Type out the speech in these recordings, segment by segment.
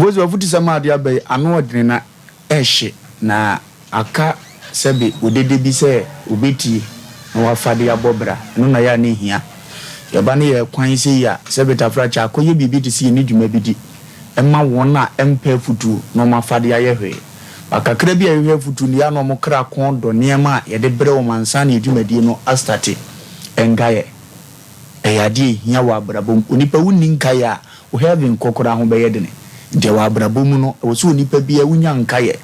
Uvozi Afutuasem ade abai ano odene na ehye na aka sebe odede bi se obeti na wafade abobra no na ya ne hia yaba ne ye kwan se ya sebe tafracha akoye bibi ti se ni dwuma bidi emma won na empa futu no mafade ayehwe akakra bi ayehwe futu ni ya no mo kra kon do niema ye de bre o mansa na edwumadi no astate engaye eyade hia wa brabom onipa wuni nkaye a wo heaven kokora ho be yedene de wa brabom no wo so onipa bi a wunya nkaye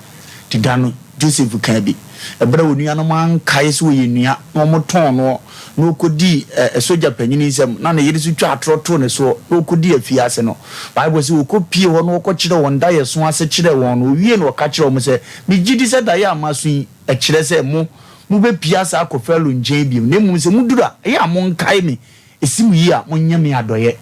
ti dano Joseph kan bi ebra onua no man kae so yenua no mo ton no no kodi soja panyini nsem na na yiri so twa atroto ne so no kodi afiase no bible say okopie ho no okokire won da yeso ase kire won no wie no ka kire mo se mi gidi se da ya amaso yi e kire se mo be piasa akofelo njen bi ne mu se mudura ya mo nkae me esimu yi a mo nyame adoye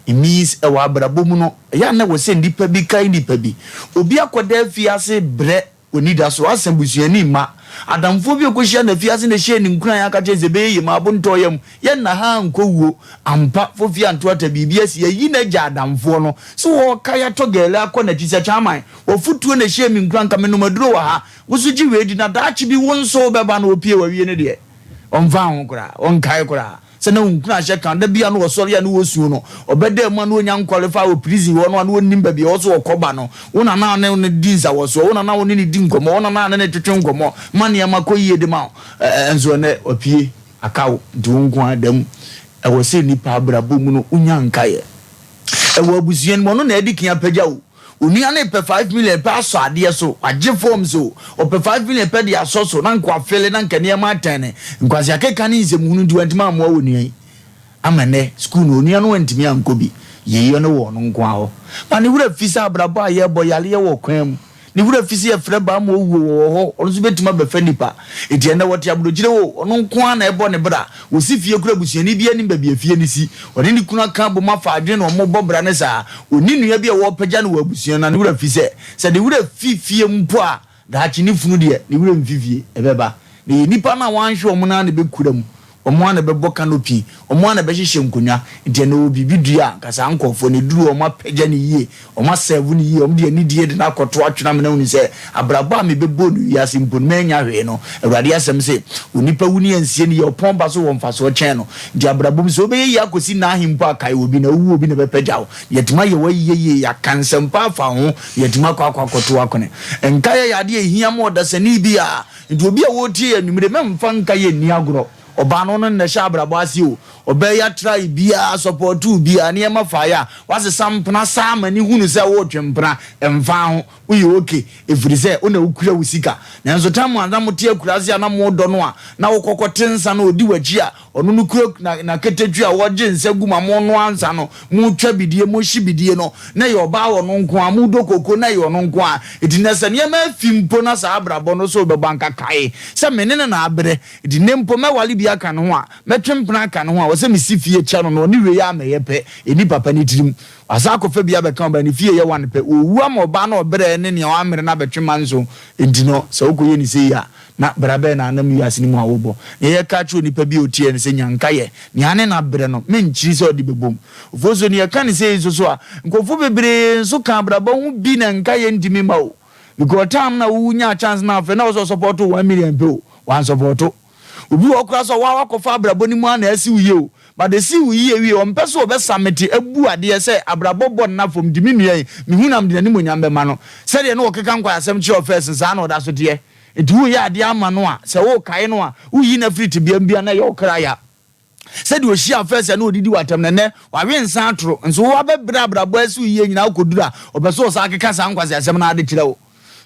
it means e wa brabom no ya na wo se ndipa bi kai ndipa bi obi akoda afiase bre onida so asembusuani ma adamfo bi okohia na fiase na hye ni nkran ya ka cheze be yi ma abontoyam ye na ha nkowuo ampa fofia ntoata bibia si yi na gya adamfo no so wo kaya to gele akona tise chaman wo futuo na hye mi nkran ka me no maduro wa ha wo so gi wedi na daachi bi wonso beba na opie wa wie ne de onva ho kura onkai kura se na unkuna hye kan da bia no osori ya no wosuo no obeda mu na onya qualify o prison wo no na onim ba bia wo so okoba no wona na ne dinza wo so wona na woni ni di nkomo wona na ne twetwe nkomo mane amakoyie de ma enzo ne opie akaw dungu adam e wo se nipa abrabo mu no unya nkaye e wo abusuan mo no na edikin apagya wo unia ne pe 5 million pe aso ade so agye form so o pe 5 million pe de aso so na nkwa fele na nkane ma atane nkwasi akeka ne nzem hunu di wantima amwa wo nia amane school no unia no wantimi ankobi yeyo no wo no nkwa ho ba ne wura fisa abrabo aye boyale ye wo kwam ni wura fisi e frɛ ba ma owo wo ho ono so betima be fa nipa eti ene wote abudogire wo ono nko na ebo ne bra wo si fie kura busuani bia ni ba bia fie ni si ode ni kuna ka bo ma fa adwe no mo bobra ne sa oni nua bia wo pagya no wo busuana ni wura fise se de wura fie mpo a da chi ni funu de ni wura mfifie ebeba ni nipa na wanhwe omo na ne be kura mu omo na be boka no pi omo na be hyehye nkonwa enti na obi bidua kasa ankofo ne duru omo pagya ne yie omo serve ne yie omo de ani die de na akoto atwena me na uni se abraba me be bodu yase mpon manya hwe no awurade asem se onipa wuni ansie ne ye opon ba so won fa so chen no di abraba so be ye akosi na ahimpo akai obi na wu obi na be pagya wo yetima ye wa ye ya kansempa fa ho yetima kwa akoto akone enkaye ya de ehia mo da sani bia nti obi a wo tie anumre memfa nkaye ni agro oba no no na sha abrabo ase o oba ya try bia support bia na ma fire wase sampna samani hunu se wo twempra emfa ho uyi okay efrize ona ukura wusika na nso tamu anda mote akurase na mo do no a na wo kokotensa na odi waji a ono no kura na ketetu a woje nsa guma mo no ansa no mu twa bidie mo hyi bidie no na ye oba wo no nko a mu do koko na ye ono nko a edinesa ne ma fimpo na sa abrabo no so be banka kai se menene na abre edinempo ma wali bia kan ho a metwempna kan ho a wo se misifie cha no no ni we ya meyepe eni papa ni tirim asako fa bia be kan ba ni fie ye wan pe owu am oba na obre ne ne o amere na betwema nso entino se okoye ni se ya na brabe na anam yuase ni mu awobo ye ka tro nipa bi otie ne se nyanka ye ni ane na bre no menchiri se odi bebom ofozo ni ye kan se so so a nkofo bebre so kan brabo hu bi na nka ye ndimi ma o because time na wu nya chance na fe na wo support 1 million pe o wan support obi okura so wa wakofa brabo ni mu ana asi uye o but the see we wi on person obesamete abu ade se abrabobo na fom diminue mi hunam de ni monyam be ma no se de no okeka nkwa asem chi office sa na oda so de edu ya ade ama no a se wo kai no a uyi na free bia bia na ye okra ya se de oshi afese na odidi watam ne wa we nsa atro nso wo abebra abrabo asi uye nyina akodura obeso o sa akeka sa nkwa asem na ade kire wo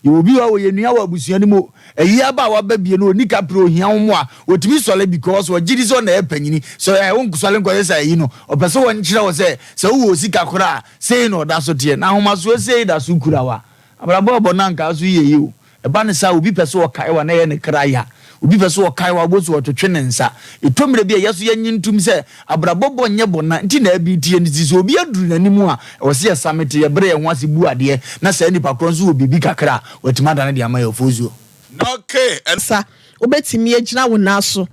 you obi wa ye nua wa busuani mo eyi aba wa ba bie no onika pro hia wo mo a otimi sole because wo gidi so na epanyini so won kusole nkwa se yi no opeso won kire wo se wo osika kora sei no da so tie na homa so sei da so kura wa abrabo obo na nka so ye yi o e ba ne sa obi peso wo kai wa na ye ne kra ya obi peso wo kai wa boso wo twetwe ne nsa etomre bia yeso ye nyintum se abrabobo nye bona nti na abi tie ne so obi aduru nanimu a wo se samete ye bre ye ho ase bu ade na sa nipa kronso wo bibi kakra watima da ne de amaye ofozuo okay ensa obetimi agina wo naso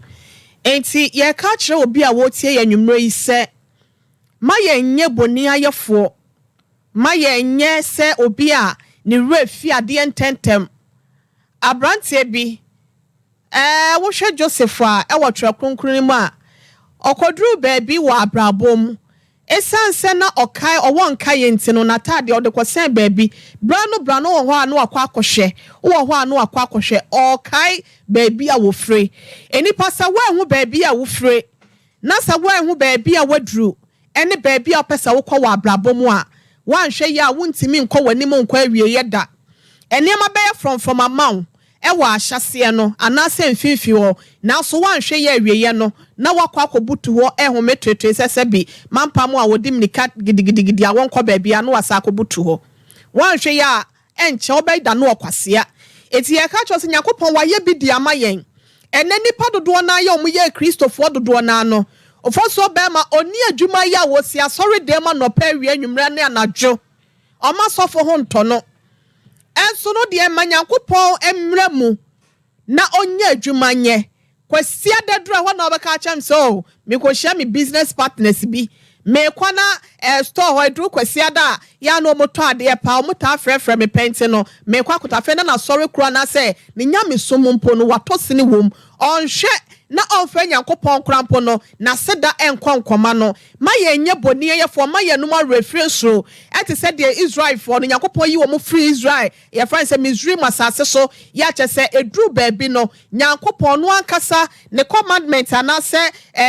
enti ye ka kire obi a wotie ye nwumre yi se ma ye nye boni ayefo ma yenye se obi a ne refi ade ententem abrante bi wo hwe Joseph a e wo twa kronkron mu a okoduru baabi wo abrabom esanse na okai owo nka yenti no natade odekwosen baabi brano wo ho anu akwa akohwe wo ho anu akwa akohwe okai baabi a wo free enipa sa wo hu baabi a wo free na sa wo hu baabi a waduru ene baabi a pesa wo kwa abrabom a wanhwe ya wontimi nkọ wanim nkọ awie yeda eniema beye from amount ewa ahyase no anase mfimfi ho na so wanhwe ya awie ye no na wakọ akobutu ho ehome twetwe sesebi mampam a wodi mnika gidigidi a wonkọ baabi a no wasa akobutu ho wanhwe ya enche obeda no okwasea eti ye ka chose Yakopon waye bi di amayen ene nipa dodo na ya omuye Kristofo dodo na no ofoso bema oni adwuma ya wo si asori dem no pa awie anwumra ne anadwo oma sofo ho ntono enso no de ma Yakopon emra mu na onye adwuma nye kwasi adadura ho na obeka acham so me ko share me business partners bi me kwana store ho edru kwasi ada ya no moto ade pa o muta frefre me penti no me kwa kutafe na sorry kura na se ne nyame som mpo no watosene wom onhwe na onfa Yakopon krampo no na seda enkonkoma no ma ye nye boni ye fo ma ye no ma reference ete se de Israel for no Yakopon yi wo mo free Israel ye friend se Misraim asase so ya che se edru baabi no Yakopon no ankasa ne commandment ana se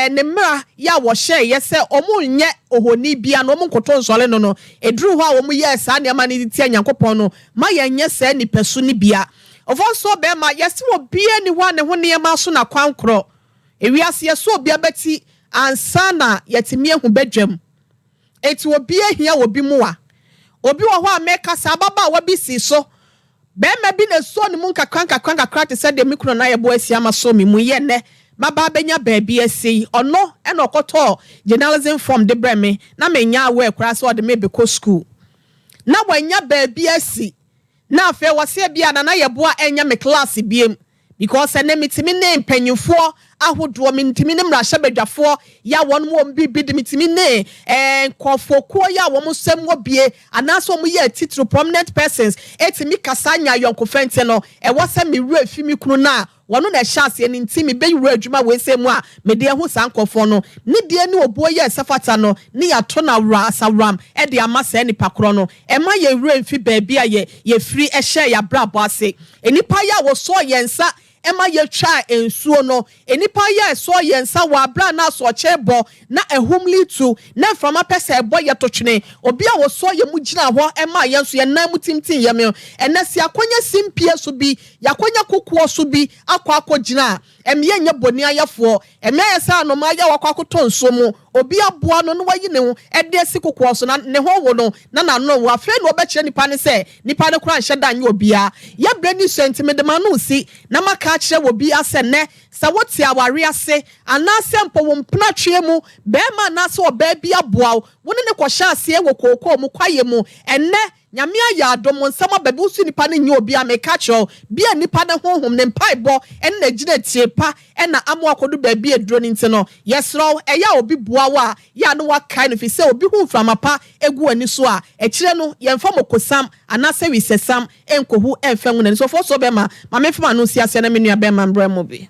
ne mra ya wo share ye se omo nye ohoni bia no omo nkoto nsole no edru ho a wo mo ye sa ne ma ne tie Yakopon no ma ye nye se ni pesu ni bia ofo be ma yesi wo bia ni ho ne ho ne ma so na kwankro ewiase yeso obi abeti ansana yetimi ehu bedwam eti obi ehia obi muwa obi wo ho ameka sababa wa bi si so be ma bi na so ne mu nkakran te se de mikuno na yebo asia ma so mi mu ye ne maba benya baabi asi ono e na okoto journalism from de breme na menya awe kura so de me be ko school na wanya baabi asi na afa wase bia na yebo a enya me class biem because ene mitimi ne mpanyufo ahodo mitimi ne mrahye badwafo ya won mo bibi de mitimi ne kofokuo ya won sem wo bie anaso mo ya titru prominent persons etimi kasanya yonkofente no e wose mi wura fi mi kunu na wono na hyase ni ntimi be wura adwuma we sem a me de ho sankofo no ne de ni obo ya safata no ne ya to na wura asawram e de amasa ni pakro no e ma ye wura mfi baabi a ye free e share ya brabo ase enipa ya wo so yensa ema ye twa ensuo no enipa ye so yensa wa bra na so chebo na ehumli tu na from apese ebo ye totwene obi a wo so ye mu gina ho ema ye nso ye nan mutimtin ye me enasi akonya simpie so bi yakonya kokuo so bi akwa gina emye nya boni ayefo emye yesa no ma ya wakwa koto nso mu obi aboa no no wayi ne ho ede sikokuo so na ne ho wo no na no wa fe no obekire nipa ne se nipa ne kura nhye dan ye obia ye brani sentiment ma no si na maka kire wo bi ase ne sa woti aware ase anase mpo wo mpna twe mu be ma na se oba bi aboa wo ne ko hya ase wo kokko mu kwaye mu enne nyame aya adom nsama babu su nipa ne nye obi ameka kire bia nipa ne honhom ne mpaibo enne gina tiepa ena amo akodu baabi eduro ni ntino yesro eya obi boa wa ya no wakai no fi se obi hu mframapa egu ani so a ekire no yemfa mokosam anase wisesam enkohu emfa nwuna so fo so be ma mefema no si ase na menua be ma mbra mu bi